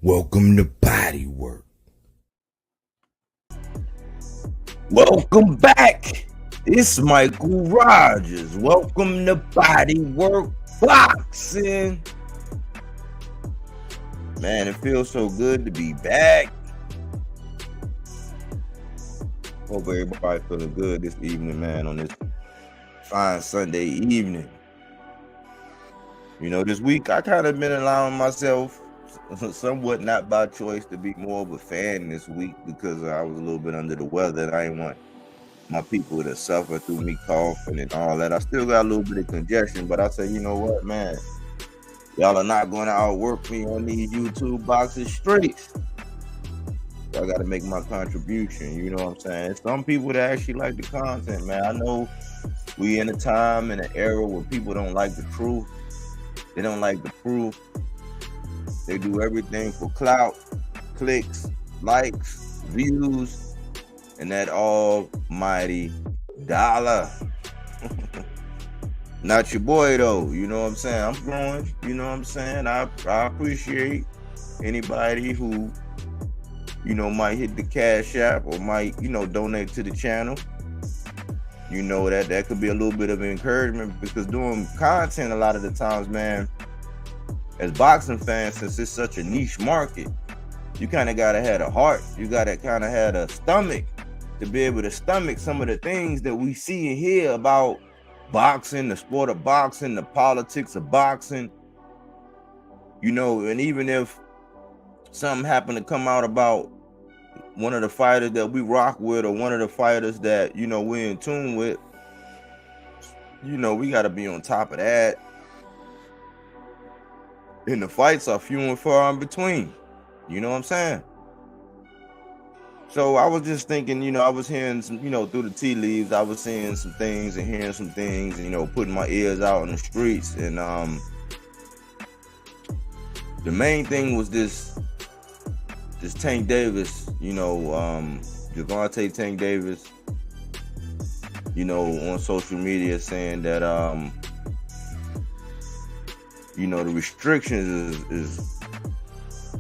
Welcome to Body Work. Welcome back. It's Michael Rogers. Welcome to Body Work Boxing. Man, it feels so good to be back. Hope everybody feeling good this evening, man, on this fine Sunday evening. You know, this week I kind of been allowing myself, somewhat not by choice, to be more of a fan this week because I was a little bit under the weather and I didn't want my people to suffer through me coughing and all that. I still got a little bit of congestion, but I say, you know what, man, y'all are not going to outwork me on these YouTube boxing streets. I got to make my contribution, you know what I'm saying? Some people that actually like the content, man. I know we in a time and an era where people don't like the truth. They don't like the proof. They do everything for clout, clicks, likes, views, and that almighty dollar. Not your boy though, you know what I'm saying? I'm growing, you know what I'm saying? I appreciate anybody who, you know, might hit the Cash App or might, you know, donate to the channel. You know, that could be a little bit of encouragement because doing content a lot of the times, man, as boxing fans, since it's such a niche market, you kind of got to have a heart. You got to kind of have a stomach to be able to stomach some of the things that we see and hear about boxing, the sport of boxing, the politics of boxing. You know, and even if something happened to come out about one of the fighters that we rock with or one of the fighters that, you know, we're in tune with, you know, we got to be on top of that. And the fights are few and far in between. You know what I'm saying? So I was just thinking, you know, I was hearing some, you know, through the tea leaves, I was seeing some things and hearing some things, and, you know, putting my ears out in the streets. And the main thing was this Tank Davis, you know, Gervonta Tank Davis, you know, on social media saying that, you know, the restrictions is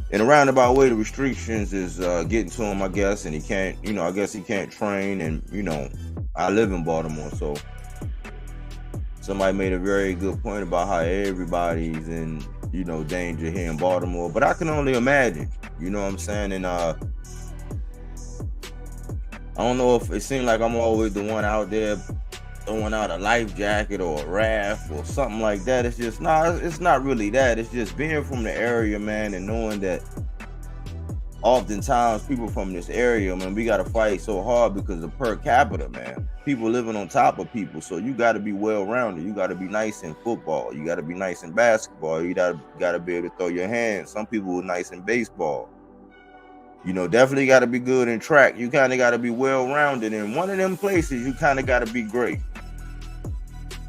in a roundabout way, the restrictions is getting to him, I guess, and he can't, you know, I guess he can't train. And, you know, I live in Baltimore, so somebody made a very good point about how everybody's in, you know, danger here in Baltimore, but I can only imagine, you know what I'm saying? And I don't know if it seems like I'm always the one out there throwing out a life jacket or a raft or something like that. It's just it's not really that. It's just being from the area, man, and knowing that oftentimes people from this area, man, we got to fight so hard because of per capita, man. People living on top of people, so you got to be well-rounded. You got to be nice in football. You got to be nice in basketball. You got to be able to throw your hands. Some people are nice in baseball. You know, definitely got to be good in track. You kind of got to be well-rounded. In one of them places, you kind of got to be great.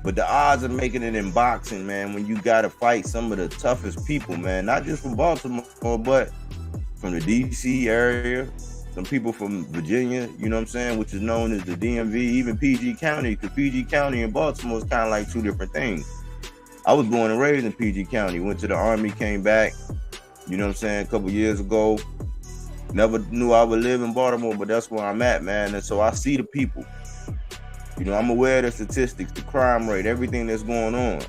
But the odds of making it in boxing, man, when you got to fight some of the toughest people, man, not just from Baltimore, but from the D.C. area, some people from Virginia, you know what I'm saying, which is known as the DMV, even PG County, because PG County and Baltimore is kind of like two different things. I was born and raised in PG County, went to the Army, came back, you know what I'm saying, a couple years ago. Never knew I would live in Baltimore, but that's where I'm at, man. And so I see the people. You know, I'm aware of the statistics, the crime rate, everything that's going on.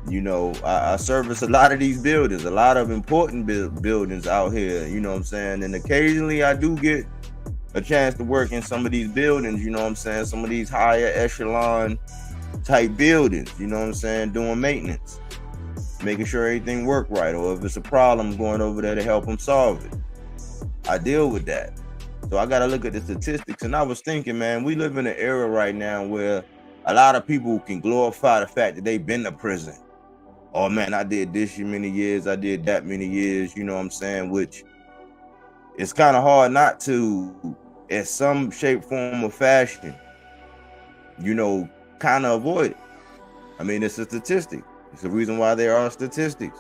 You know, I service a lot of these buildings, a lot of important buildings out here, you know what I'm saying? And occasionally I do get a chance to work in some of these buildings, you know what I'm saying? Some of these higher echelon type buildings, you know what I'm saying? Doing maintenance, making sure everything work right. Or if it's a problem, going over there to help them solve it. I deal with that. So I got to look at the statistics. And I was thinking, man, we live in an era right now where a lot of people can glorify the fact that they've been to prison. Oh, man, I did this many years. I did that many years, you know what I'm saying? Which it's kind of hard not to, in some shape, form, or fashion, you know, kind of avoid it. I mean, it's a statistic. It's the reason why there are statistics.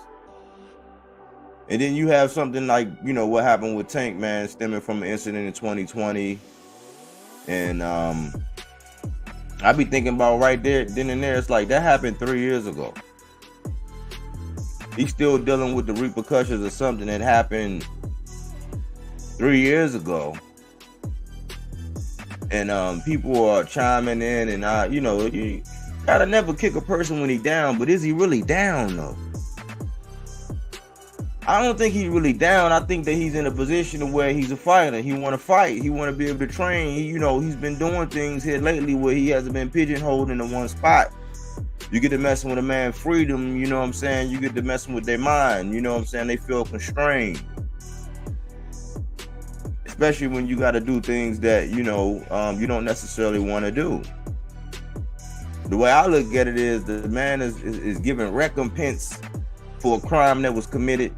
And then you have something like, you know, what happened with Tank, man, stemming from an incident in 2020. And I be thinking about right there, then and there, it's like that happened 3 years ago. He's still dealing with the repercussions of something that happened 3 years ago. And people are chiming in, and you gotta never kick a person when he's down, but is he really down though? I don't think he's really down. I think that he's in a position where he's a fighter. He want to fight. He want to be able to train. He's been doing things here lately where he hasn't been pigeonholed into one spot. You get to messing with a man's freedom, you know what I'm saying? You get to messing with their mind, you know what I'm saying? They feel constrained. Especially when you got to do things that, you don't necessarily want to do. The way I look at it is the man is given recompense for a crime that was committed.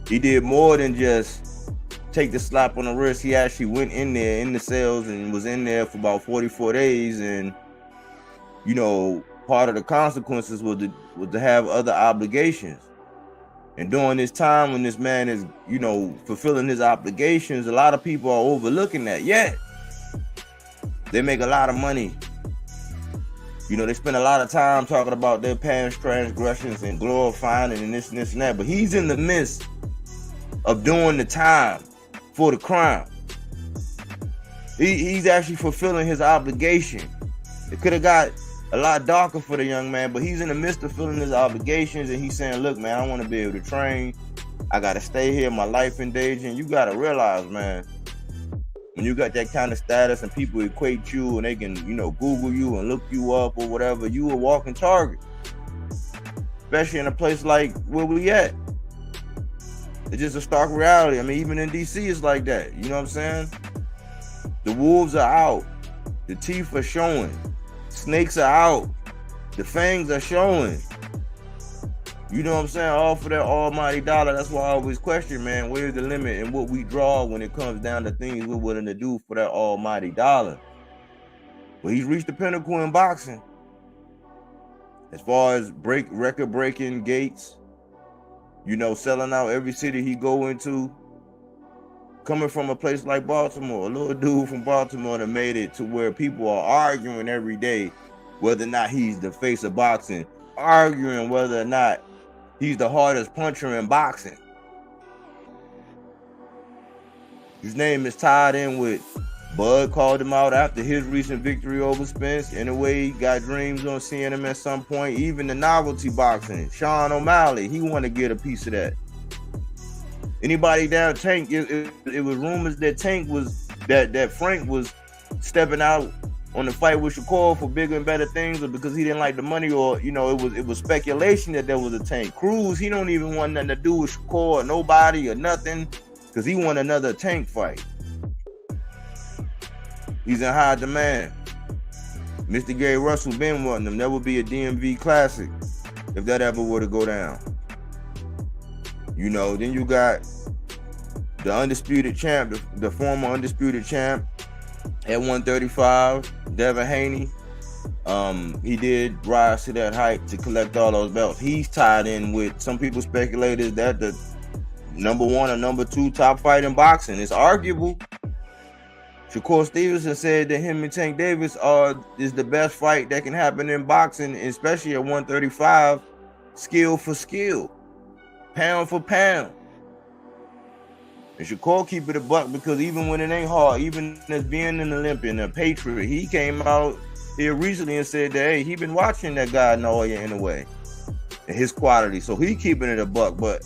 He did more than just take the slap on the wrist. He actually went in there in the cells and was in there for about 44 days. And, part of the consequences was to have other obligations. And during this time when this man is, fulfilling his obligations, a lot of people are overlooking that. Yet, they make a lot of money. They spend a lot of time talking about their past transgressions and glorifying it and this and that. But he's in the midst of doing the time for the crime. He's actually fulfilling his obligation. It could have got a lot darker for the young man, but he's in the midst of fulfilling his obligations, and he's saying, look, man, I want to be able to train. I got to stay here, my life in danger. And you got to realize, man, when you got that kind of status and people equate you and they can, Google you and look you up or whatever, you a walking target. Especially in a place like where we at. It's just a stark reality. I mean, even in DC, it's like that. You know what I'm saying? The wolves are out. The teeth are showing. Snakes are out. The fangs are showing. You know what I'm saying? All for that almighty dollar. That's why I always question, man, where's the limit and what we draw when it comes down to things we're willing to do for that almighty dollar. Well, he's reached the pinnacle in boxing. As far as record-breaking gates, selling out every city he go into. Coming from a place like Baltimore, a little dude from Baltimore that made it to where people are arguing every day whether or not he's the face of boxing, arguing whether or not he's the hardest puncher in boxing. His name is tied in with Bud called him out after his recent victory over Spence. In a way, he got dreams on seeing him at some point. Even the novelty boxing, Sean O'Malley, he want to get a piece of that. Anybody down Tank, it was rumors that Tank was, that Frank was stepping out on the fight with Shakur for bigger and better things, or because he didn't like the money, or, it was speculation that there was a Tank. Cruz, he don't even want nothing to do with Shakur or nobody or nothing, because he want another Tank fight. He's in high demand. Mr. Gary Russell been wanting them. That would be a DMV classic if that ever were to go down. Then you got the undisputed champ, the former undisputed champ at 135, Devin Haney. He did rise to that height to collect all those belts. He's tied in with, some people speculated that the number 1 or number 2 top fight in boxing. It's arguable. Shakur Stevenson said that him and Tank Davis is the best fight that can happen in boxing, especially at 135, skill for skill. Pound for pound. And Shakur keep it a buck, because even when it ain't hard, even as being an Olympian, a patriot, he came out here recently and said that, hey, he been watching that guy Naoya in a way, and his quality. So he keeping it a buck. But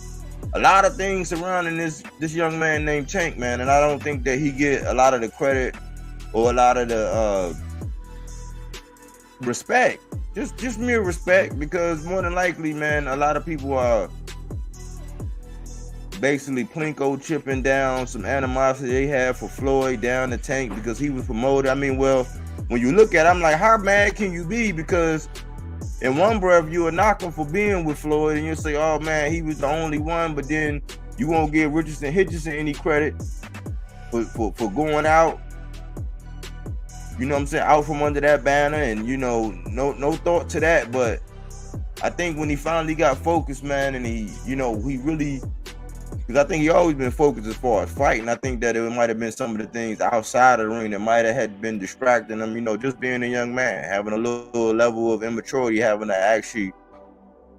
a lot of things surrounding this young man named Tank, man, and I don't think that he get a lot of the credit or a lot of the respect. Just mere respect, because more than likely, man, a lot of people are basically Plinko chipping down some animosity they had for Floyd down the Tank because he was promoted. I mean, well, when you look at it, I'm like, how mad can you be? Because in one breath, you will knock him for being with Floyd, and you say, oh man, he was the only one, but then you won't give Richardson Hitchison any credit for going out, you know what I'm saying, out from under that banner, and no thought to that. But I think when he finally got focused, man, and he really, because I think he always been focused as far as fighting. I think that it might have been some of the things outside of the ring that might have had been distracting him, just being a young man, having a little level of immaturity, having to actually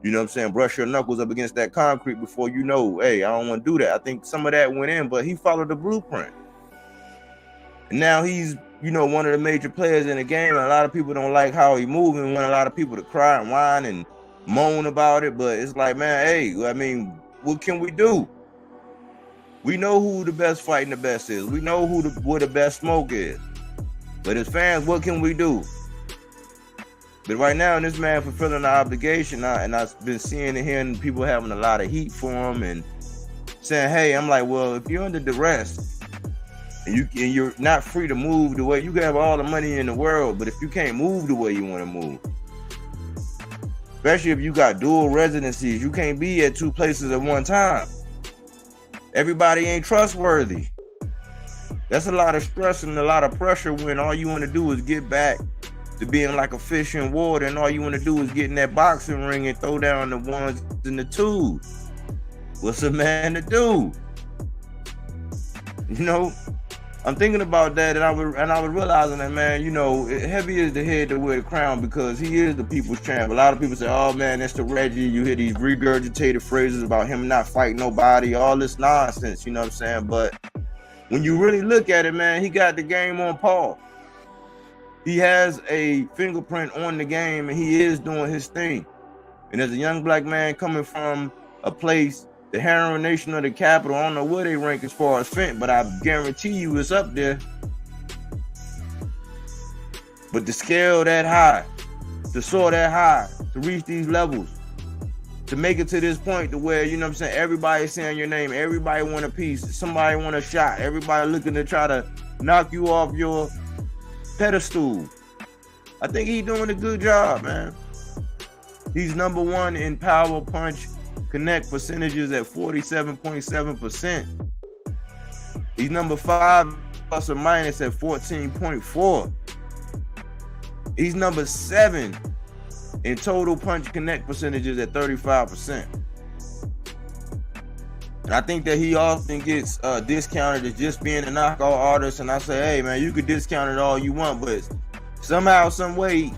You know what I'm saying? Brush your knuckles up against that concrete before you know, hey, I don't want to do that. I think some of that went in, but he followed the blueprint. And now he's, you know, one of the major players in the game. And a lot of people don't like how he moving. We want a lot of people to cry and whine and moan about it. But it's like, man, hey, I mean, what can we do? We know who the best fighting the best is. We know where the best smoke is. But as fans, what can we do? But right now, this man fulfilling the obligation, and I've been seeing and hearing people having a lot of heat for him and saying, hey, I'm like, well, if you're under duress and you're not free to move the way, you can have all the money in the world, but if you can't move the way you want to move, especially if you got dual residencies, you can't be at two places at one time. Everybody ain't trustworthy. That's a lot of stress and a lot of pressure when all you want to do is get back to being like a fish in water, and all you want to do is get in that boxing ring and throw down the ones and the twos. What's a man to do? You know, I'm thinking about that, and I was realizing that, man, you know, heavy is the head to wear the crown, because he is the people's champ. A lot of people say, oh man, that's the Reggie. You hear these regurgitated phrases about him not fighting nobody, all this nonsense, you know what I'm saying? But when you really look at it, man, he got the game on Paul. He has a fingerprint on the game, and he is doing his thing. And as a young black man coming from a place, the heroin nation of the capital, I don't know where they rank as far as fent, but I guarantee you it's up there. But to scale that high, to soar that high, to reach these levels, to make it to this point to where, you know what I'm saying, everybody's saying your name, everybody want a piece, somebody want a shot, everybody looking to try to knock you off your pedestal. I think he's doing a good job, man. He's number one in power punch connect percentages at 47.7%. He's number 5 plus or minus at 14.4. He's number 7 in total punch connect percentages at 35%. And I think that he often gets discounted as just being a knockout artist. And I say, hey, man, you could discount it all you want, but somehow, some way,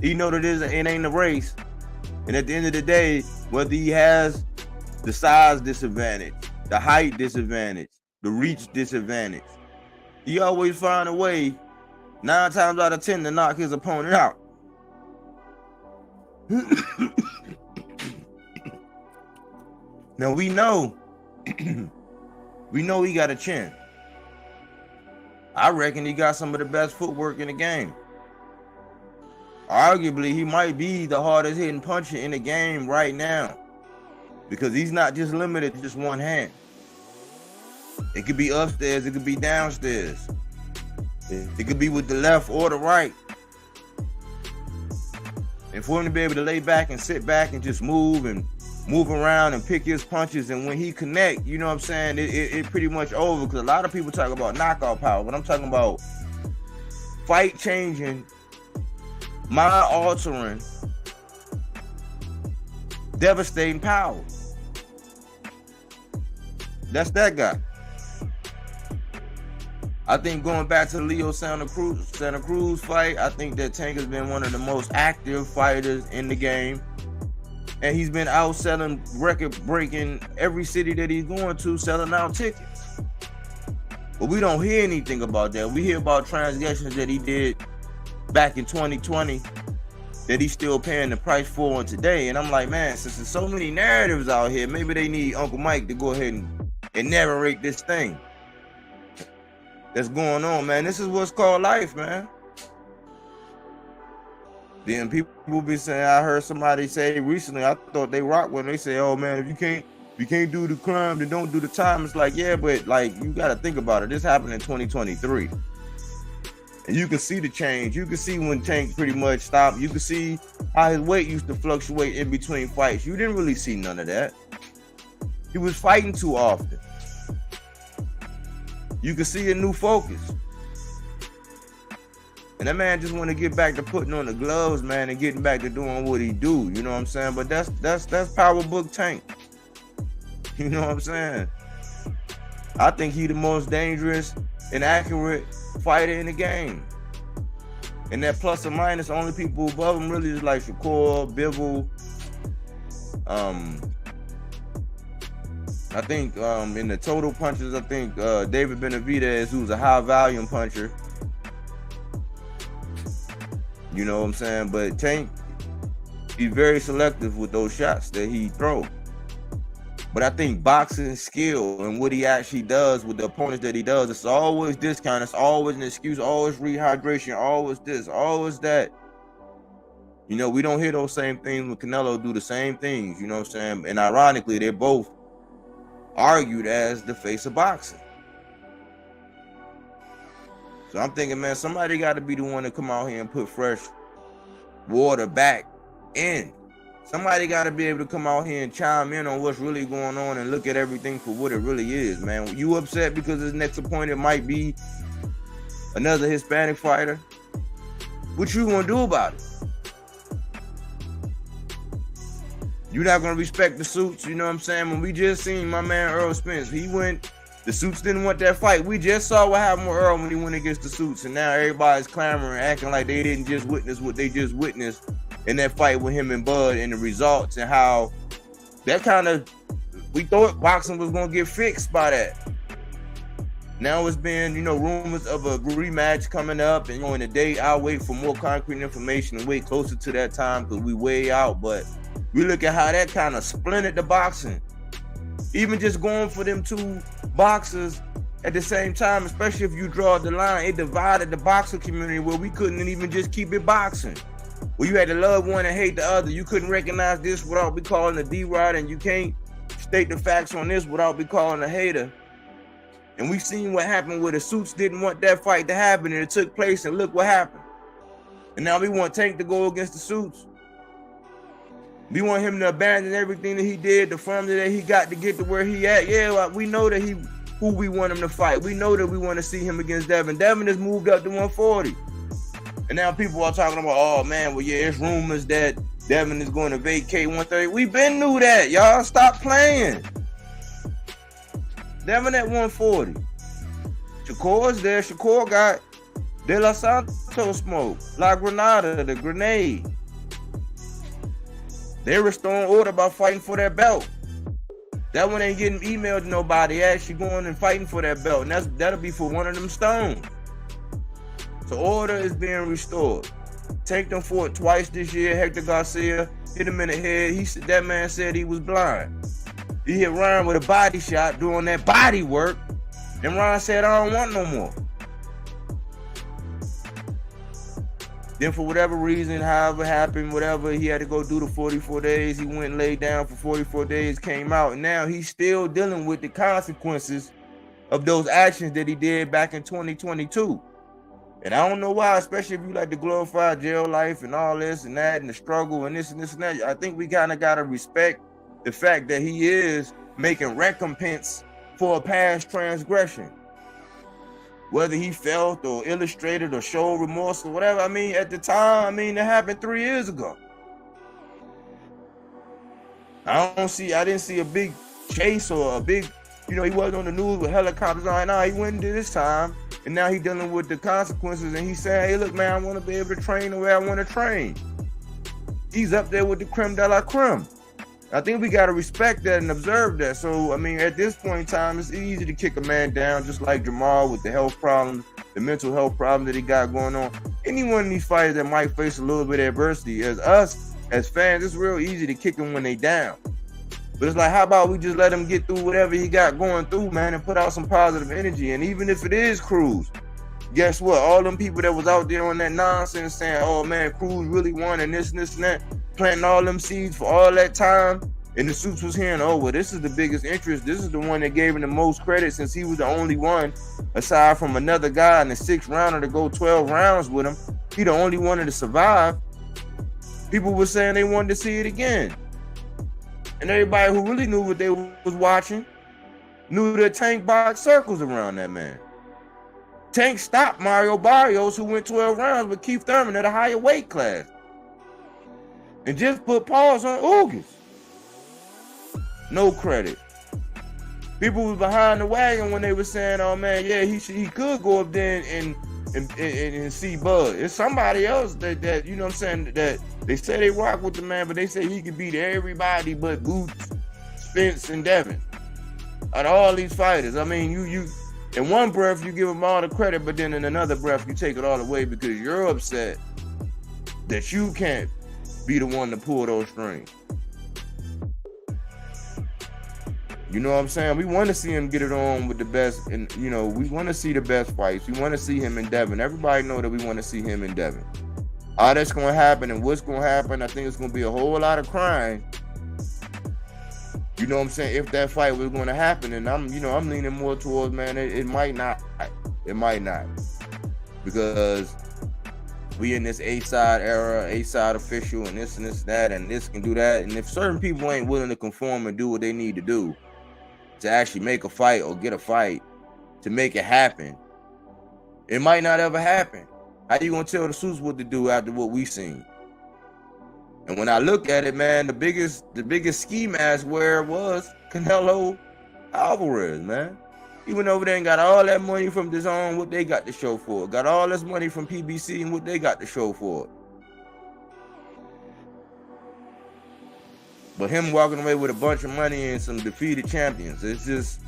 he know that it ain't a race. And at the end of the day, whether he has the size disadvantage, the height disadvantage, the reach disadvantage, he always find a way, 9 times out of 10, to knock his opponent out. Now we know he got a chin. I reckon he got some of the best footwork in the game. Arguably, he might be the hardest hitting puncher in the game right now, because he's not just limited to just one hand. It could be upstairs, it could be downstairs. It could be with the left or the right. And for him to be able to lay back and sit back and just move around and pick his punches, and when he connect, you know what I'm saying, it pretty much over. Because a lot of people talk about knockout power, but I'm talking about fight changing, mind altering, devastating power. That's that guy. I think going back to the Leo Santa Cruz fight, I think that Tank has been one of the most active fighters in the game. And he's been out selling, record-breaking every city that he's going to, selling out tickets. But we don't hear anything about that. We hear about transgressions that he did back in 2020 that he's still paying the price for on today. And I'm like, man, since there's so many narratives out here, maybe they need Uncle Mike to go ahead and narrate this thing that's going on, man. This is what's called life, man. Then people be saying, I heard somebody say recently, I thought they rock when they say, oh man, if you can't do the crime, then don't do the time. It's like, yeah, but like, you got to think about it. This happened in 2023. And you can see the change. You can see when Tank pretty much stopped. You can see how his weight used to fluctuate in between fights. You didn't really see none of that. He was fighting too often. You can see a new focus. And that man just want to get back to putting on the gloves, man, and getting back to doing what he do. You know what I'm saying? But that's Power Book Tank. You know what I'm saying? I think he the most dangerous and accurate fighter in the game. And that plus or minus, only people above him really is like Shakur, Bivol, I think in the total punches, I think David Benavidez, who's a high volume puncher. You know what I'm saying? But Tank, he's very selective with those shots that he throws. But I think boxing skill and what he actually does with the opponents that he does, it's always discount, it's always an excuse, always rehydration, always this, always that. You know, we don't hear those same things when Canelo do the same things, you know what I'm saying? And ironically, they're both argued as the face of boxing. So I'm thinking, man, somebody got to be the one to come out here and put fresh water back in. Somebody got to be able to come out here and chime in on what's really going on and look at everything for what it really is, man. You upset because his next opponent might be another Hispanic fighter? What you gonna do about it? You're not gonna respect the suits, you know what I'm saying? When we just seen my man Earl Spence, the suits didn't want that fight. We just saw what happened with Earl when he went against the suits, and now everybody's clamoring, acting like they didn't just witness what they just witnessed in that fight with him and Bud, and the results, and how that kind of, we thought boxing was gonna get fixed by that. Now it's been, you know, rumors of a rematch coming up, and in a day, I'll wait for more concrete information and wait closer to that time because we way out. But we look at how that kind of splintered the boxing. Even just going for them two boxers at the same time, especially if you draw the line, it divided the boxing community where we couldn't even just keep it boxing. Where you had to love one and hate the other. You couldn't recognize this without be calling a D-Rod, and you can't state the facts on this without be calling a hater. And we've seen what happened where the suits didn't want that fight to happen, and it took place, and look what happened. And now we want Tank to go against the suits. We want him to abandon everything that he did, the formula that he got to get to where he at. Yeah, we know that who we want him to fight. We know that we want to see him against Devin. Devin has moved up to 140. And now people are talking about, oh man, well yeah, it's rumors that Devin is going to vacate 130. We been knew that, y'all. Stop playing. Devin at 140. Shakur's there. Shakur got De La Santos smoke. La Granada, the grenade. They restoring order by fighting for that belt. That one ain't getting emailed to nobody. Actually going and fighting for that belt. And that'll be for one of them stones. So order is being restored. Tank them for it twice this year. Hector Garcia hit him in the head. That man said he was blind. He hit Ryan with a body shot doing that body work. And Ryan said, I don't want no more. Then for whatever reason, however happened, whatever, he had to go do the 44 days. He went and laid down for 44 days, came out, and now he's still dealing with the consequences of those actions that he did back in 2022. And I don't know why, especially if you like to glorify jail life and all this and that and the struggle and this and this and that. I think we kind of got to respect the fact that he is making recompense for a past transgression. Whether he felt or illustrated or showed remorse or whatever. I mean, at the time, it happened 3 years ago. I didn't see a big chase or a big, he wasn't on the news with helicopters on. No, he went into this time, and now he's dealing with the consequences, and he said, hey, look, man, I want to be able to train the way I want to train. He's up there with the creme de la creme. I think we got to respect that and observe that. So, at this point in time, it's easy to kick a man down, just like Jamal with the health problems, the mental health problem that he got going on. Any one of these fighters that might face a little bit of adversity, as fans, it's real easy to kick them when they down. But it's like, how about we just let him get through whatever he got going through, man, and put out some positive energy. And even if it is Cruz, guess what? All them people that was out there on that nonsense saying, oh, man, Cruz really won and this and this and that, planting all them seeds for all that time, and the suits was hearing, oh, well, this is the biggest interest. This is the one that gave him the most credit since he was the only one, aside from another guy in the 6th rounder to go 12 rounds with him. He the only one to survive. People were saying they wanted to see it again. And everybody who really knew what they was watching knew that Tank boxed circles around that man. Tank stopped Mario Barrios, who went 12 rounds with Keith Thurman at a higher weight class. And just put pause on Ugas. No credit. People was behind the wagon when they were saying, oh man, yeah, he could go up there and see Bud. It's somebody else that you know what I'm saying, that They say they rock with the man, but they say he could beat everybody but Boots, Spence, and Devin. Out of all these fighters, I mean, you in one breath you give them all the credit, but then in another breath you take it all away because you're upset that you can't be the one to pull those strings. You know what I'm saying? We want to see him get it on with the best, and you know, we want to see the best fights. We want to see him in Devin. Everybody know that we want to see him in Devin. All that's going to happen and what's going to happen, I think it's going to be a whole lot of crying. You know what I'm saying? If that fight was going to happen, and I'm leaning more towards, man, it might not. It might not. Because we in this A-side era, A-side official, and this, that, and this can do that. And if certain people ain't willing to conform and do what they need to do to actually make a fight or get a fight to make it happen, it might not ever happen. How you gonna tell the suits what to do after what we seen? And when I look at it, man, the biggest ski mask wearer was Canelo Alvarez, man. He went over there and got all that money from DAZN, what they got to show for it. Got all this money from PBC and what they got to show for it. But him walking away with a bunch of money and some defeated champions, it's just,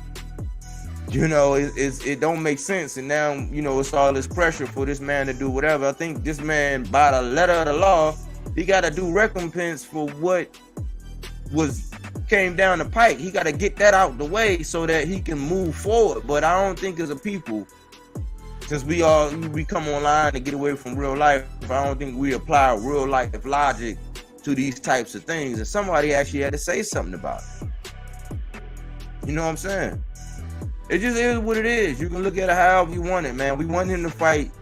you know, it don't make sense. And now, you know, it's all this pressure for this man to do whatever. I think this man, by the letter of the law, he got to do recompense for what came down the pike. He got to get that out the way so that he can move forward. But I don't think as a people, since we come online to get away from real life, I don't think we apply real life logic to these types of things. And somebody actually had to say something about it. You know what I'm saying? It just is what it is. You can look at it however you want it, man. We want him to fight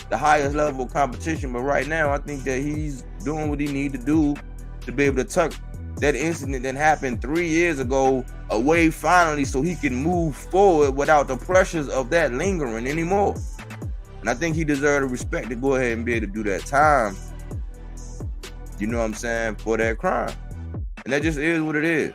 the highest level of competition, but right now I think that he's doing what he need to do to be able to tuck that incident that happened 3 years ago away finally, so he can move forward without the pressures of that lingering anymore. And I think he deserves the respect to go ahead and be able to do that time, you know what I'm saying, for that crime. And that just is what it is.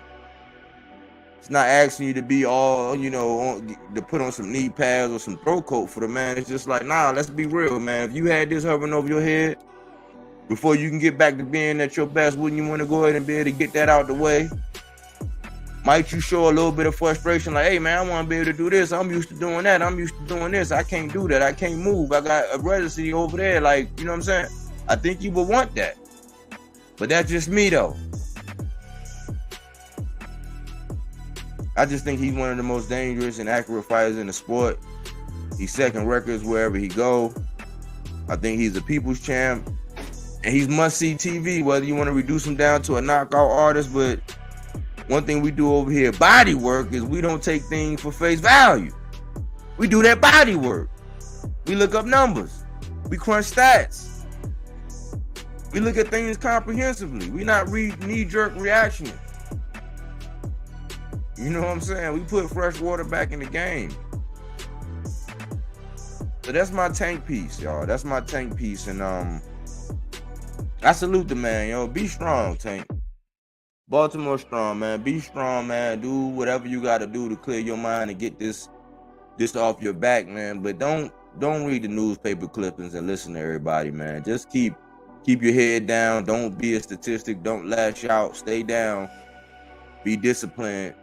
It's not asking you to be all, you know, to put on some knee pads or some throat coat for the man. It's just like, nah, let's be real, man. If you had this hovering over your head before you can get back to being at your best, wouldn't you want to go ahead and be able to get that out the way? Might you show a little bit of frustration, like, hey, man, I want to be able to do this. I'm used to doing that. I'm used to doing this. I can't do that. I can't move. I got a residency over there. Like, you know what I'm saying? I think you would want that. But that's just me, though. I just think he's one of the most dangerous and accurate fighters in the sport. He's setting records wherever he go. I think he's a people's champ. And he's must-see TV, whether you want to reduce him down to a knockout artist. But one thing we do over here, body work, is we don't take things for face value. We do that body work. We look up numbers. We crunch stats. We look at things comprehensively. We not knee-jerk reactions. You know what I'm saying? We put fresh water back in the game. So that's my tank piece, y'all. That's my tank piece. And I salute the man, yo. Be strong, Tank. Baltimore strong, man. Be strong, man. Do whatever you got to do to clear your mind and get this off your back, man. But don't read the newspaper clippings and listen to everybody, man. Just keep your head down. Don't be a statistic. Don't lash out. Stay down. Be disciplined.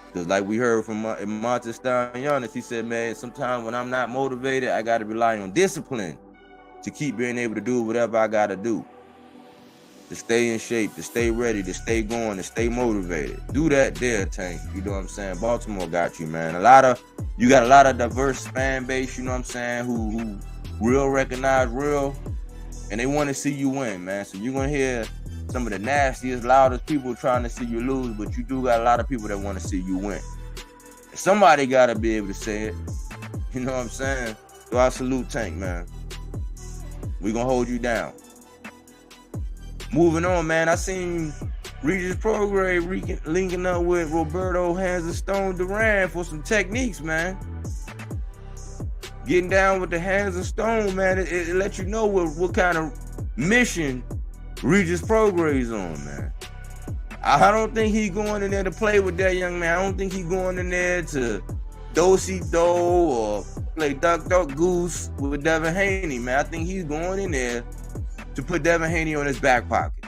Because like we heard from Montes Stanionis, he said, man, sometimes when I'm not motivated, I got to rely on discipline to keep being able to do whatever I got to do. To stay in shape, to stay ready, to stay going, to stay motivated. Do that there, Tank. You know what I'm saying? Baltimore got you, man. You got a lot of diverse fan base, you know what I'm saying, who real recognize real, and they want to see you win, man. So you're going to hear some of the nastiest, loudest people trying to see you lose, but you do got a lot of people that want to see you win. And somebody got to be able to say it. You know what I'm saying? So I salute Tank, man. We going to hold you down. Moving on, man. I seen Regis Prograis linking up with Roberto Hands of Stone Duran for some techniques, man. Getting down with the Hands of Stone, man. It lets you know what kind of mission Regis Prograis on, man. I don't think he's going in there to play with that young man. I don't think he's going in there to do-si-do or play duck, duck, goose with Devin Haney, man. I think he's going in there to put Devin Haney on his back pocket.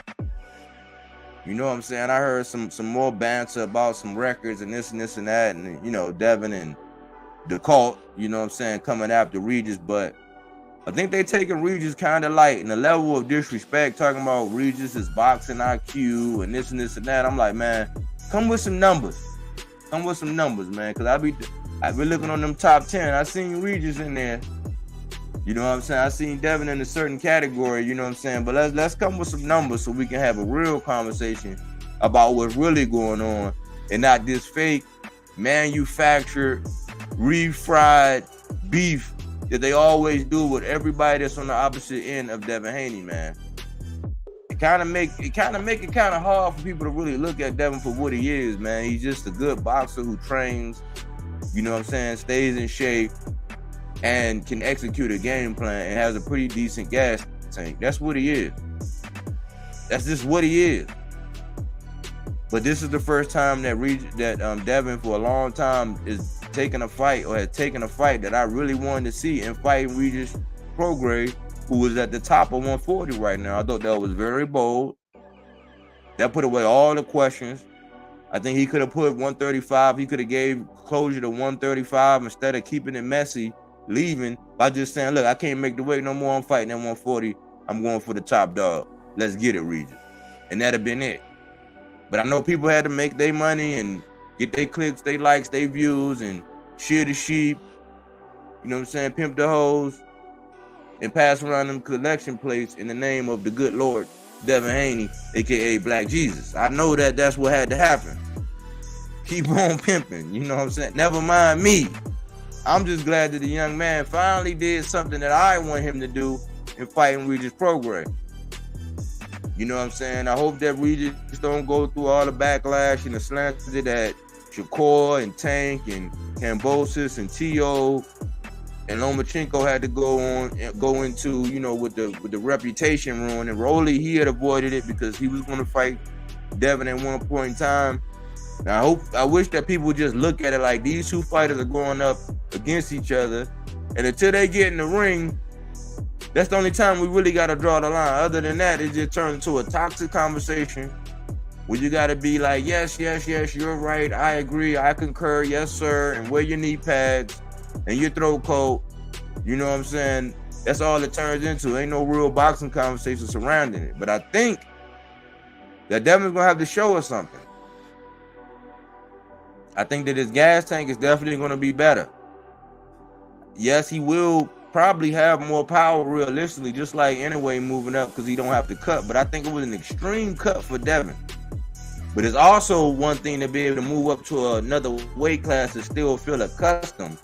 You know what I'm saying? I heard some more banter about some records and this and that, and you know, Devin and the cult, you know what I'm saying, coming after Regis, but I think they taking Regis kind of light, and the level of disrespect, talking about Regis' boxing IQ and this and that. I'm like, man, come with some numbers. Come with some numbers, man, because I be looking on them top 10. I seen Regis in there. You know what I'm saying? I seen Devin in a certain category, you know what I'm saying? But let's come with some numbers so we can have a real conversation about what's really going on and not this fake, manufactured, refried beef that they always do with everybody that's on the opposite end of Devin Haney, man. It kind of make it kind of hard for people to really look at Devin for what he is, man. He's just a good boxer who trains, you know what I'm saying, stays in shape, and can execute a game plan and has a pretty decent gas tank. That's what he is. That's just what he is. But this is the first time that Devin for a long time is taking a fight, or had taken a fight that I really wanted to see, and fighting Regis Prograis, who is at the top of 140 right now. I thought that was very bold. That put away all the questions. I think he could have put 135. He could have gave closure to 135 instead of keeping it messy, leaving by just saying, look, I can't make the weight no more. I'm fighting at 140. I'm going for the top dog. Let's get it, Regis. And that'd have been it. But I know people had to make their money and get their clicks, their likes, their views, and shear the sheep, you know what I'm saying, pimp the hoes, and pass around them collection plates in the name of the good Lord Devin Haney, a.k.a. Black Jesus. I know that that's what had to happen. Keep on pimping, you know what I'm saying? Never mind me. I'm just glad that the young man finally did something that I want him to do in fighting Regis Prograis. You know what I'm saying? I hope that Regis don't go through all the backlash and the slants that Shakur and Tank and Kambosos and T.O. and Lomachenko had to go into, you know, with the reputation ruin. And Rolly, he had avoided it because he was going to fight Devin at one point in time. Now, I wish that people would just look at it like these two fighters are going up against each other, and until they get in the ring, that's the only time we really got to draw the line. Other than that, it just turns into a toxic conversation where you got to be like, yes, you're right, I agree, I concur, yes, sir, and wear your knee pads and your throat coat. You know what I'm saying? That's all it turns into. Ain't no real boxing conversation surrounding it. But I think that Devin's going to have to show us something. I think that his gas tank is definitely going to be better. Yes, he will probably have more power realistically, just like anyway moving up, because he don't have to cut. But I think it was an extreme cut for Devin. But it's also one thing to be able to move up to another weight class and still feel accustomed.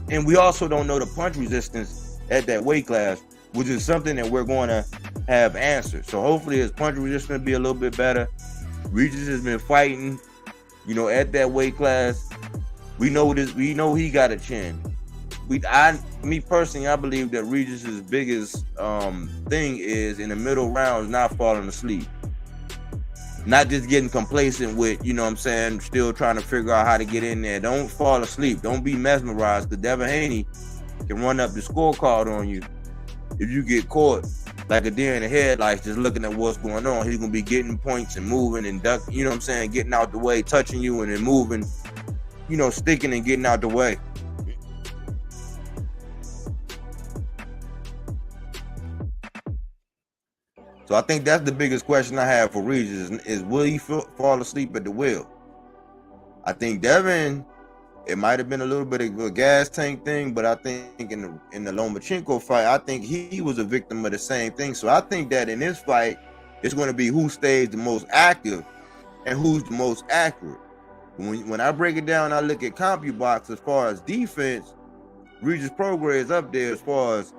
And we also don't know the punch resistance at that weight class, which is something that we're going to have answered. So hopefully his punch resistance will be a little bit better. Regis has been fighting, you know, at that weight class. We know he got a chin. Me personally, I believe that Regis' biggest thing is in the middle rounds not falling asleep. Not just getting complacent with, you know what I'm saying, still trying to figure out how to get in there. Don't fall asleep. Don't be mesmerized, because Devin Haney can run up the scorecard on you if you get caught like a deer in the headlights just looking at what's going on. He's going to be getting points and moving and ducking, you know what I'm saying, getting out the way, touching you and then moving, you know, sticking and getting out the way. So I think that's the biggest question I have for Regis is will he fall asleep at the wheel? I think Devin, it might have been a little bit of a gas tank thing, but I think in the Lomachenko fight, I think he was a victim of the same thing. So I think that in this fight, it's going to be who stays the most active and who's the most accurate. When I break it down, I look at CompuBox as far as defense, Regis Prograis is up there as far as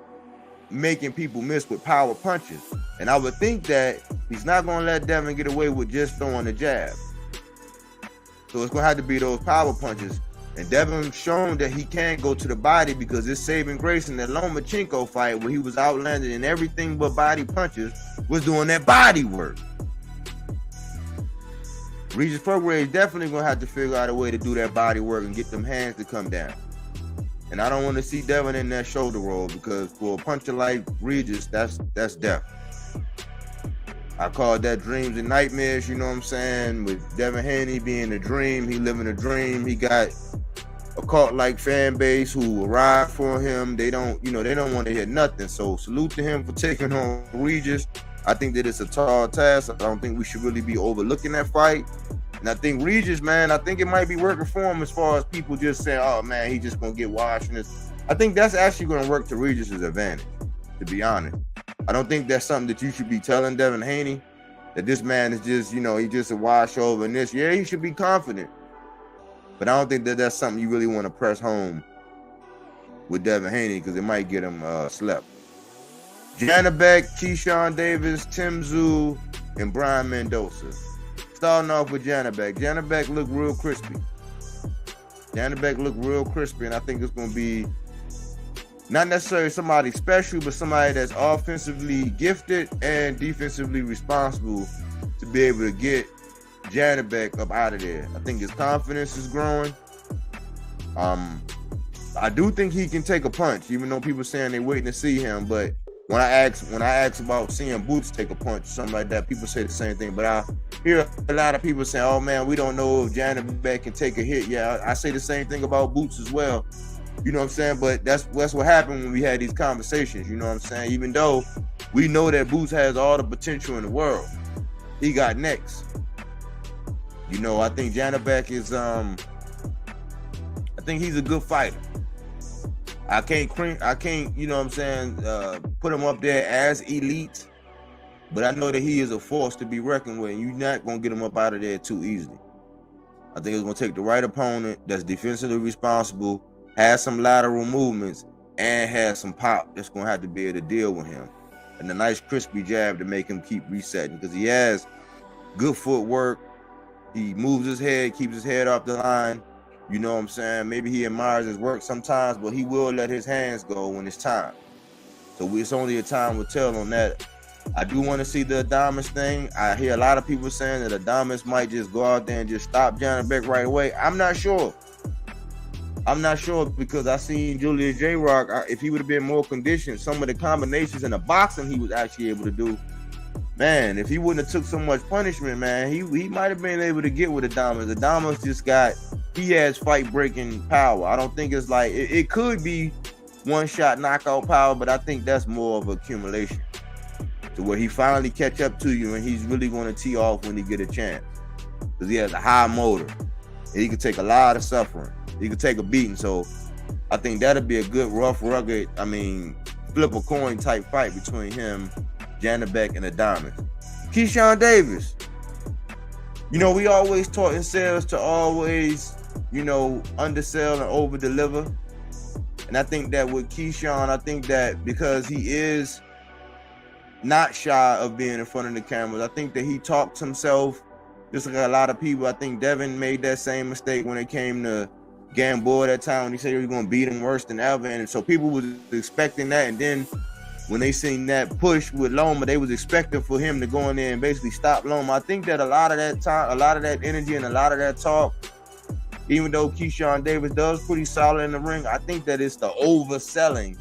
making people miss with power punches. And I would think that he's not going to let Devin get away with just throwing a jab. So it's going to have to be those power punches. And Devin's shown that he can go to the body, because his saving grace in that Lomachenko fight where he was outlanded in everything but body punches was doing that body work. Regis Prograis is definitely going to have to figure out a way to do that body work and get them hands to come down. And I don't want to see Devin in that shoulder roll, because for a puncher like Regis, that's death. I call that dreams and nightmares, you know what I'm saying? With Devin Haney being a dream, he living a dream. He got a cult-like fan base who will ride for him. They don't want to hear nothing. So salute to him for taking on Regis. I think that it's a tall task. I don't think we should really be overlooking that fight. And I think Regis, man, I think it might be working for him as far as people just saying, oh, man, he just going to get washed. And I think that's actually going to work to Regis' advantage, to be honest. I don't think that's something that you should be telling Devin Haney, that this man is just, he's just a wash over in this. Yeah, he should be confident. But I don't think that that's something you really want to press home with Devin Haney because it might get him slept. Janabek, Keyshawn Davis, Tim Tszyu, and Brian Mendoza. Starting off with Janabek. Janabek looked real crispy. And I think it's going to be not necessarily somebody special, but somebody that's offensively gifted and defensively responsible to be able to get Janabek up out of there. I think his confidence is growing. I do think he can take a punch, even though people saying they're waiting to see him. But when I ask about seeing Boots take a punch or something like that, people say the same thing. But I hear a lot of people saying, "Oh man, we don't know if Janabek can take a hit." Yeah, I say the same thing about Boots as well. You know what I'm saying? But that's what happened when we had these conversations. You know what I'm saying? Even though we know that Boots has all the potential in the world, he got next. I think Janabek is I think he's a good fighter. I can't, you know what I'm saying, put him up there as elite, but I know that he is a force to be reckoned with, and you're not going to get him up out of there too easily. I think it's going to take the right opponent that's defensively responsible, has some lateral movements, and has some pop that's going to have to be able to deal with him. And a nice crispy jab to make him keep resetting because he has good footwork. He moves his head, keeps his head off the line. You know what I'm saying? Maybe he admires his work sometimes, but he will let his hands go when it's time. So it's only a time will tell on that. I do want to see the Adames thing. I hear a lot of people saying that Adames might just go out there and just stop Janabek right away. I'm not sure because I seen Julius J-Rock. If he would have been more conditioned, some of the combinations in the boxing he was actually able to do. Man, if he wouldn't have took so much punishment, man, he might have been able to get with Adames. Adames he has fight-breaking power. I don't think it's like, it could be one-shot knockout power, but I think that's more of accumulation to where he finally catch up to you and he's really going to tee off when he get a chance because he has a high motor. And he can take a lot of suffering. He can take a beating. So I think that'll be a good, rough, rugged, flip a coin type fight between him, Janabek, and Adames. Keyshawn Davis. We always taught in sales to always, undersell and over-deliver. And I think that with Keyshawn, I think that because he is not shy of being in front of the cameras, I think that he talks himself just like a lot of people. I think Devin made that same mistake when it came to Gamboa that time when he said he was going to beat him worse than ever. And so people was expecting that. And then when they seen that push with Loma, they was expecting for him to go in there and basically stop Loma. I think that a lot of that time, a lot of that energy and a lot of that talk, even though Keyshawn Davis does pretty solid in the ring, I think that it's the overselling,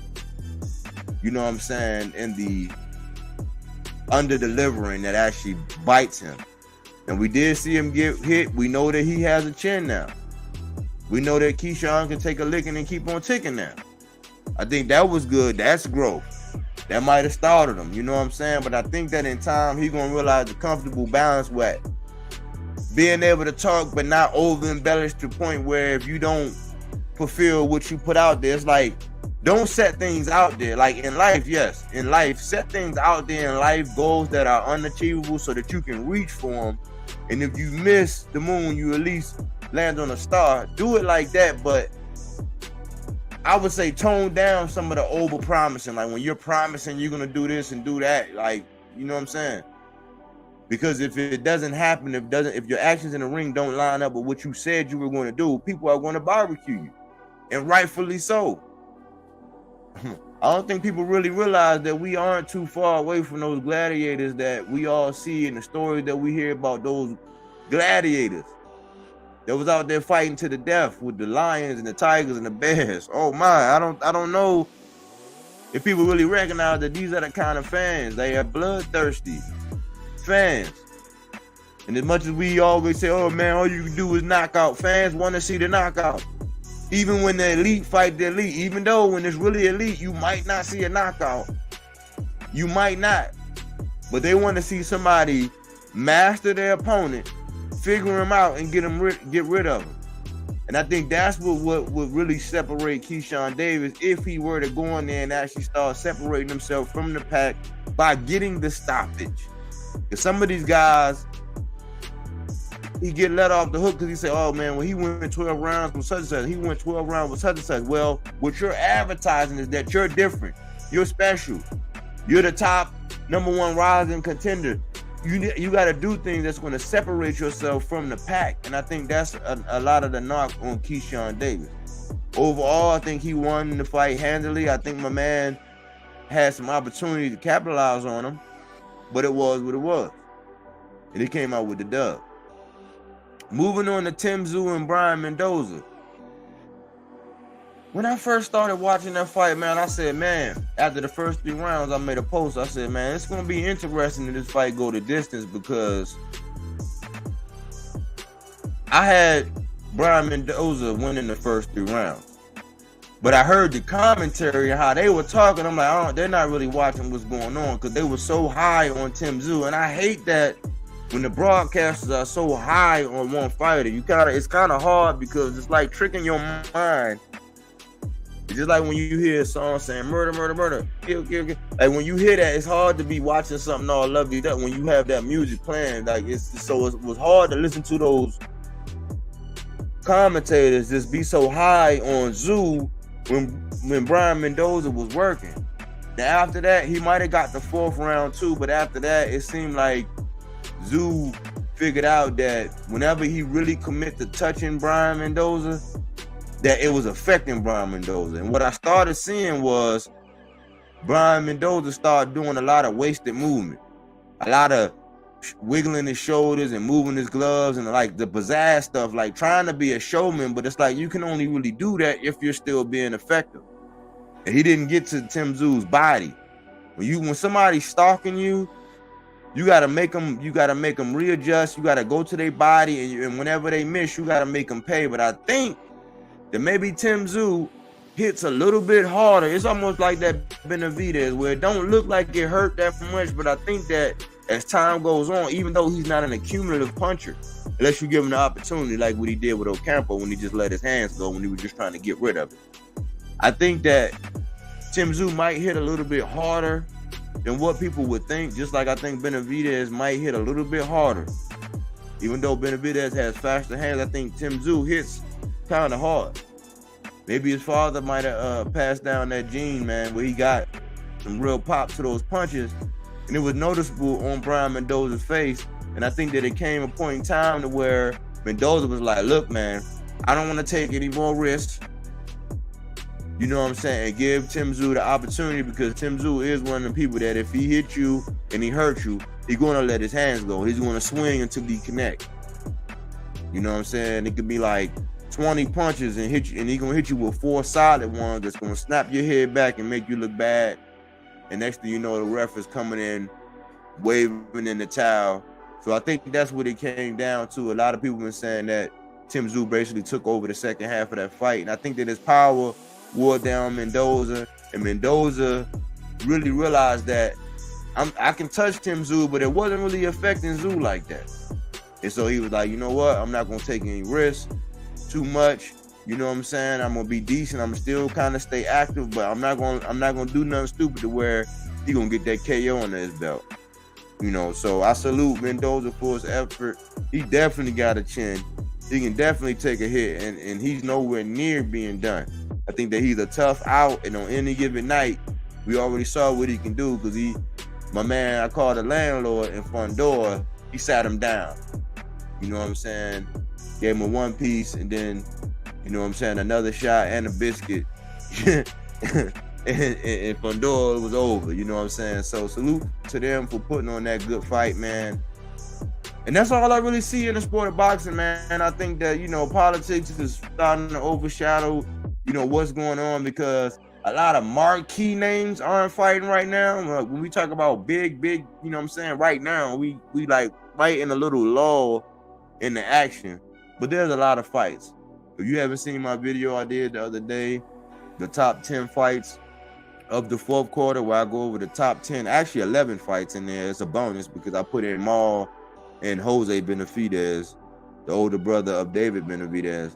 you know what I'm saying, and the under-delivering that actually bites him. And we did see him get hit. We know that he has a chin now. We know that Keyshawn can take a licking and keep on ticking now. I think that was good. That's growth. That might have started him, you know what I'm saying? But I think that in time, he's going to realize the comfortable balance with being able to talk but not over-embellish to the point where if you don't fulfill what you put out there, it's like, don't set things out there. Like in life, yes. In life, set things out there in life, goals that are unachievable so that you can reach for them. And if you miss the moon, you at least land on a star. Do it like that, but I would say tone down some of the over-promising. Like when you're promising you're going to do this and do that, like, you know what I'm saying? Because if it doesn't happen, if your actions in the ring don't line up with what you said you were going to do, people are going to barbecue you. And rightfully so. I don't think people really realize that we aren't too far away from those gladiators that we all see in the stories that we hear about, those gladiators that was out there fighting to the death with the lions and the tigers and the bears. Oh my, I don't know if people really recognize that these are the kind of fans. They are bloodthirsty. fans. And as much as we always say, oh man, all you can do is knock out, fans want to see the knockout. Even when the elite fight the elite, even though when it's really elite, you might not see a knockout. You might not. But they want to see somebody master their opponent, figure him out, and get rid of him. And I think that's what would really separate Keyshawn Davis if he were to go in there and actually start separating himself from the pack by getting the stoppage. Because some of these guys, he get let off the hook because he said, oh man, when he went 12 rounds with such and such, he went 12 rounds with such and such. Well, what you're advertising is that you're different. You're special. You're the top #1 rising contender. You got to do things that's going to separate yourself from the pack. And I think that's a lot of the knock on Keyshawn Davis. Overall, I think he won the fight handily. I think my man had some opportunity to capitalize on him, but it was what it was. And he came out with the dub. Moving on to Tim Tszyu and Brian Mendoza. When I first started watching that fight, man, I said, man, after the first 3 rounds, I made a post. I said, man, it's going to be interesting if this fight go the distance because I had Brian Mendoza winning the first 3 rounds. But I heard the commentary, how they were talking. I'm like, oh, they're not really watching what's going on because they were so high on Tim Tszyu. And I hate that when the broadcasters are so high on one fighter. It's kind of hard because it's like tricking your mind. It's just like when you hear a song saying murder, murder, murder, kill, kill, kill. Like when you hear that, it's hard to be watching something all lovely. That when you have that music playing, like it was hard to listen to those commentators just be so high on Tszyu when Brian Mendoza was working. Now after that, he might have got the 4th round too, but after that, it seemed like Tszyu figured out that whenever he really commit to touching Brian Mendoza, that it was affecting Brian Mendoza. And what I started seeing was Brian Mendoza started doing a lot of wasted movement, a lot of wiggling his shoulders and moving his gloves and like the pizzazz stuff, like trying to be a showman, but it's like you can only really do that if you're still being effective. And he didn't get to Tim Tszyu's body. When somebody's stalking you, you gotta make them readjust. You gotta go to their body, and whenever they miss, you gotta make them pay. But I think that maybe Tim Tszyu hits a little bit harder. It's almost like that Benavidez, where it don't look like it hurt that much, but I think that as time goes on, even though he's not an accumulative puncher, unless you give him the opportunity, like what he did with Ocampo when he just let his hands go when he was just trying to get rid of it. I think that Tim Tszyu might hit a little bit harder than what people would think, just like I think Benavidez might hit a little bit harder. Even though Benavidez has faster hands, I think Tim Tszyu hits kind of hard. Maybe his father might have passed down that gene, man, where he got some real pop to those punches, and it was noticeable on Brian Mendoza's face. And I think that it came a point in time to where Mendoza was like, look, man, I don't want to take any more risks. You know what I'm saying? And give Tim Tszyu the opportunity, because Tim Tszyu is one of the people that if he hit you and he hurt you, he's going to let his hands go. He's going to swing until he connect. You know what I'm saying? It could be like 20 punches and hit you, and he's going to hit you with 4 solid ones that's going to snap your head back and make you look bad. And next thing you know, the ref is coming in, waving in the towel. So I think that's what it came down to. A lot of people been saying that Tim Tszyu basically took over the second half of that fight. And I think that his power wore down Mendoza, and Mendoza really realized that I can touch Tim Tszyu, but it wasn't really affecting Tszyu like that. And so he was like, you know what? I'm not going to take any risks too much. You know what I'm saying? I'm going to be decent. I'm still kind of stay active, but I'm not going to do nothing stupid to where he going to get that KO under his belt. You know, so I salute Mendoza for his effort. He definitely got a chin. He can definitely take a hit, and he's nowhere near being done. I think that he's a tough out, and on any given night, we already saw what he can do, because my man, I call the landlord in Fondor, he sat him down. You know what I'm saying? Gave him a 1 piece, and then, you know what I'm saying, another shot and a biscuit. and Fondor, it was over. You know what I'm saying? So salute to them for putting on that good fight, man. And that's all I really see in the sport of boxing, man. I think that, you know, politics is starting to overshadow, you know, what's going on, because a lot of marquee names aren't fighting right now. Like, when we talk about big, you know what I'm saying? Right now, we like right in a little lull in the action. But there's a lot of fights. If you haven't seen my video I did the other day, the top 10 fights of the fourth quarter, where I go over the top 10, actually 11 fights in there. It's a bonus because I put in Maul and Jose Benavidez, the older brother of David Benavidez,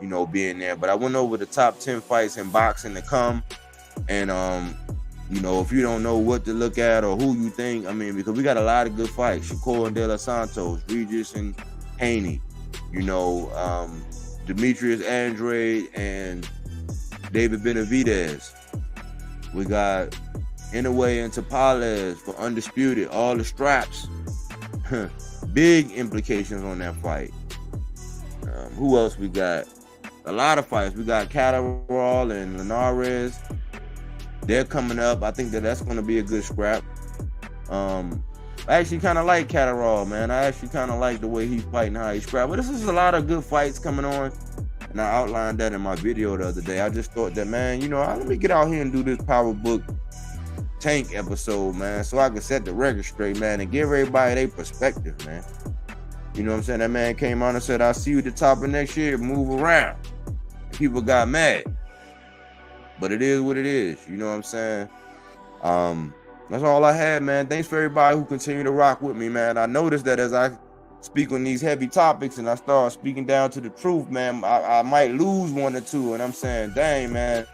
you know, being there. But I went over the top 10 fights in boxing to come. And, you know, if you don't know what to look at or who you think, I mean, because we got a lot of good fights. Shakur and De Los Santos, Regis and Haney, you know, Demetrius Andrade and David Benavidez. We got Inoue and Tapales for Undisputed, all the straps. Big implications on that fight. Who else we got? A lot of fights. We got Catterall and Linares. They're coming up. I think that's going to be a good scrap. I actually kind of like Catterall, man. I actually kind of like the way he's fighting, how he scrap. But this is a lot of good fights coming on. And I outlined that in my video the other day. I just thought that, man, you know, let me get out here and do this Power Book Tank episode, man, so I can set the record straight, man, and give everybody their perspective, man. You know what I'm saying? That man came on and said, I'll see you at the top of next year, move around. And people got mad. But it is what it is. You know what I'm saying? That's all I had, man. Thanks for everybody who continue to rock with me, man. I noticed that as I speak on these heavy topics and I start speaking down to the truth, man, I might lose one or two. And I'm saying, dang, man,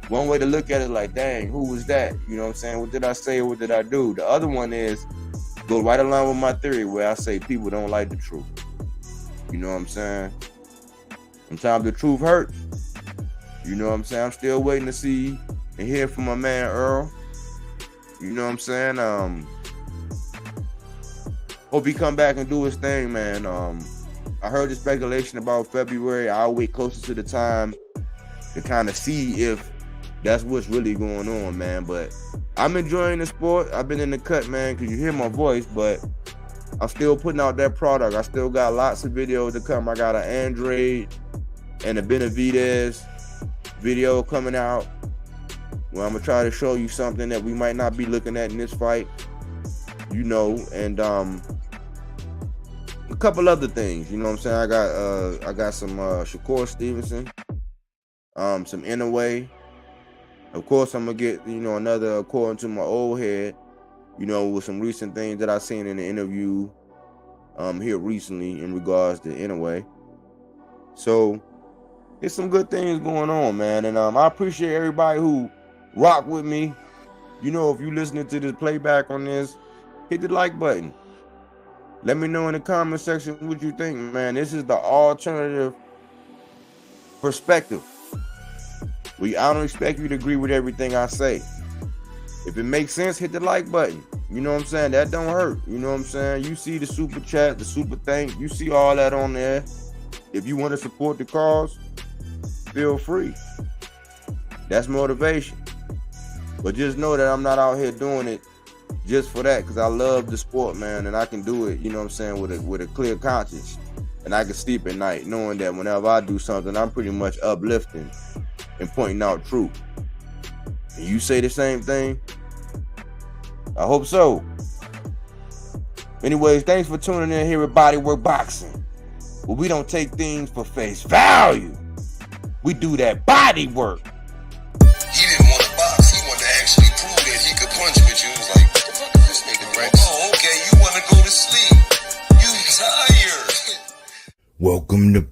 one way to look at it, like, dang, who was that? You know what I'm saying? What did I say? What did I do? The other one is go right along with my theory where I say people don't like the truth. You know what I'm saying? Sometimes the truth hurts. You know what I'm saying? I'm still waiting to see and hear from my man Earl. You know what I'm saying? Hope he come back and do his thing, man. I heard the speculation about February. I'll wait closer to the time to kind of see if that's what's really going on, man. But I'm enjoying the sport. I've been in the cut, man, because you hear my voice, but I'm still putting out that product. I still got lots of videos to come. I got an Andrade and a Benavidez video coming out where I'm going to try to show you something that we might not be looking at in this fight, you know, and a couple other things, you know what I'm saying? I got some Shakur Stevenson, some Inoue. Of course, I'm gonna get, you know, another according to my old head, you know, with some recent things that I seen in the interview here recently in regards to Inoue. So there's some good things going on, man, and I appreciate everybody who rock with me. You know, if you listening to this playback on this, hit the like button. Let me know in the comment section what you think, man. This is the alternative perspective. I don't expect you to agree with everything I say. If it makes sense, hit the like button. You know what I'm saying? That don't hurt. You know what I'm saying? You see the super chat, the super thank. You see all that on there. If you want to support the cause, feel free. That's motivation. But just know that I'm not out here doing it just for that, because I love the sport, man, and I can do it, you know what I'm saying, with a clear conscience. And I can sleep at night knowing that whenever I do something, I'm pretty much uplifting and pointing out truth. And you say the same thing? I hope so. Anyways, thanks for tuning in here at Bodywork Boxing, where we don't take things for face value. We do that body work. He didn't want to box. He wanted to actually prove that he could punch with you. He was like, what the fuck is this nigga, Rex? Oh, okay, you want to go to sleep. You tired. Welcome to